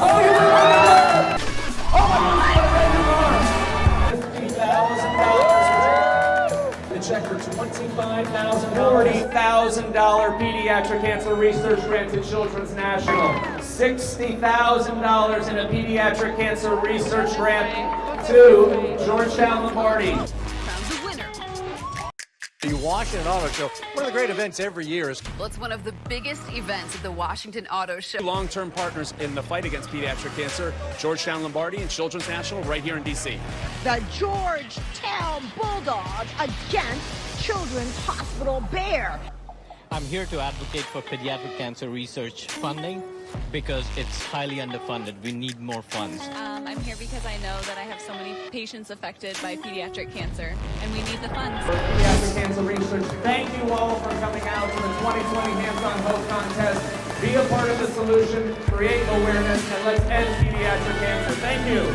Oh, you win $1! Oh my God, $50,000. The check for $25,000. $40,000 pediatric cancer research grant to Children's National. $60,000 in a pediatric cancer research grant to Georgetown Lombardi. The Washington Auto Show, one of the great events every year is... Well, it's one of the biggest events of the Washington Auto Show. Long-term partners in the fight against pediatric cancer, Georgetown Lombardi and Children's National right here in D.C. The Georgetown Bulldogs against Children's Hospital Bear. I'm here to advocate for pediatric cancer research funding because it's highly underfunded. We need more funds. I'm here because I know that I have so many patients affected by pediatric cancer, and we need the funds. For pediatric cancer research, thank you all for coming out to the 2020 Hands on Hope contest. Be a part of the solution, create awareness, and let's end pediatric cancer. Thank you.